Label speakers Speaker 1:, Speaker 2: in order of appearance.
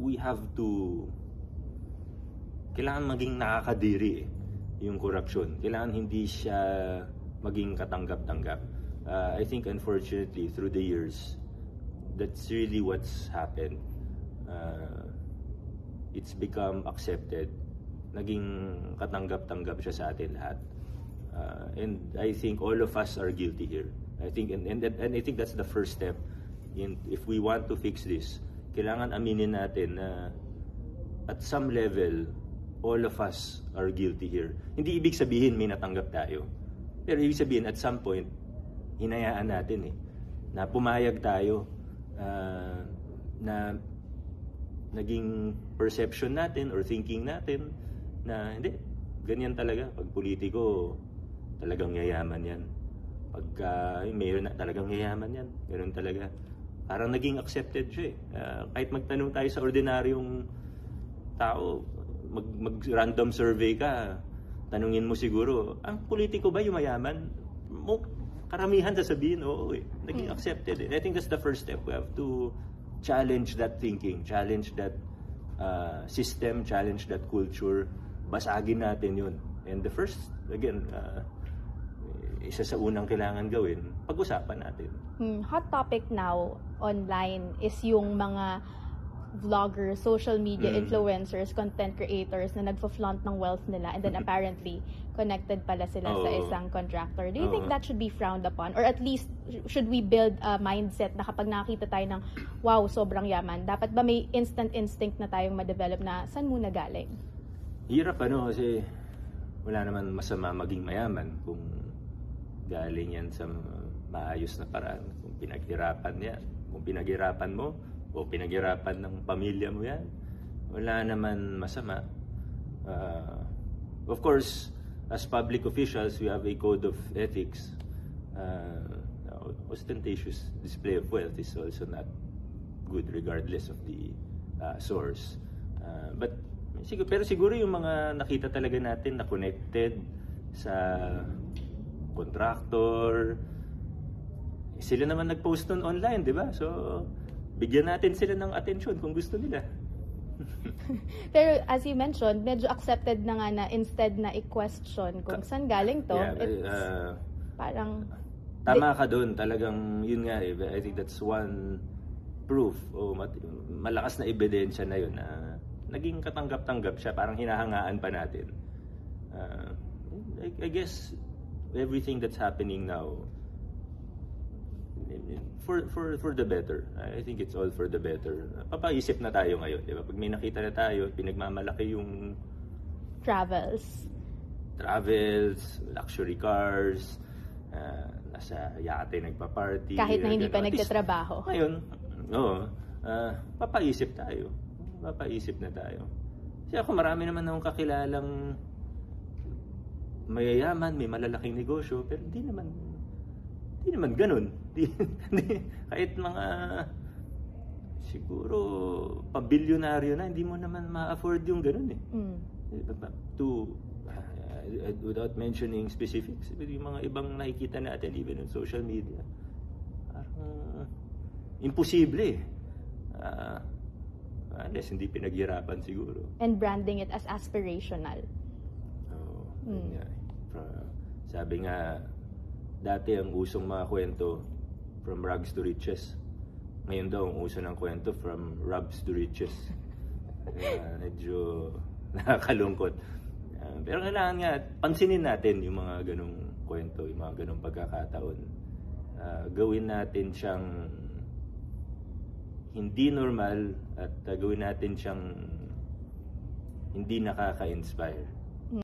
Speaker 1: we have to, kailangan maging nakakadiri yung korupsyon. Kailangan hindi siya maging katanggap-tanggap. I think unfortunately through the years, that's really what's happened. It's become accepted. Naging katanggap-tanggap siya sa atin lahat. And I think all of us are guilty here. I think and I think that's the first step. If we want to fix this, kailangan aminin natin na at some level, all of us are guilty here. Hindi ibig sabihin may natanggap tayo. Pero ibig sabihin at some point, hinayaan natin na pumayag tayo na naging perception natin or thinking natin na hindi, ganyan talaga. Pag politiko, talagang yayaman yan. Pagka mayor na, talagang yayaman yan. Ganun talaga. Parang naging accepted siya kahit magtanong tayo sa ordinaryong tao, mag-random survey ka, tanungin mo siguro, ang politiko ba yung mayaman? Karamihan sasabihin, oo naging accepted I think that's the first step. We have to challenge that thinking, challenge that system, challenge that culture. Basagin natin yun. And the first, again, isa sa unang kailangan gawin, pag-usapan natin.
Speaker 2: Hot topic now online is yung mga vloggers, social media influencers, content creators na nagfa-flaunt ng wealth nila and then apparently connected pala sila sa isang contractor. Do you think that should be frowned upon? Or at least, should we build a mindset na kapag nakita tayo ng, wow, sobrang yaman, dapat ba may instant instinct na tayong ma-develop na saan muna galing?
Speaker 1: Hirap kasi wala naman masama maging mayaman kung galing yan sa maayos na paraan. Kung pinaghirapan yan, kung pinaghirapan mo o pinaghirapan ng pamilya mo yan, wala naman masama. Of course, as public officials, we have a code of ethics. Ostentatious display of wealth is also not good regardless of the source. Pero siguro yung mga nakita talaga natin na connected sa contractor, sila naman nag-post nun online, di ba? So, bigyan natin sila ng atensyon kung gusto nila.
Speaker 2: Pero as you mentioned, medyo accepted na nga na instead na i-question kung saan galing to, parang...
Speaker 1: Tama ka doon, talagang yun nga I think that's one proof o malakas na ebidensya na yun na naging katanggap-tanggap siya, parang hinahangaan pa natin. I guess everything that's happening now for the better. I think it's all for the better. Papaisip na tayo ngayon, di ba? Pag may nakita na tayo, pinagmamalaki yung
Speaker 2: travels,
Speaker 1: luxury cars, nasa yate nagpa-party.
Speaker 2: Kahit na hindi pa nagtatrabaho.
Speaker 1: Ngayon, papaisip tayo. Papaisip na tayo. Kasi ako marami naman akong kakilalang mayayaman, may malalaking negosyo, pero hindi naman ganun. Kahit mga siguro pabilyonaryo na, hindi mo naman ma-afford yung ganun without mentioning specifics, yung mga ibang nakikita natin even on social media, parang imposible unless hindi pinaghirapan siguro.
Speaker 2: And branding it as aspirational.
Speaker 1: Sabi nga, dati ang usong mga kwento from rags to riches. Ngayon daw ang uso ng kwento from rubs to riches. Medyo nakakalungkot. Pero kailangan nga, pansinin natin yung mga ganong kwento, yung mga ganong pagkakataon. Gawin natin siyang hindi normal at gawin natin siyang hindi nakaka-inspire.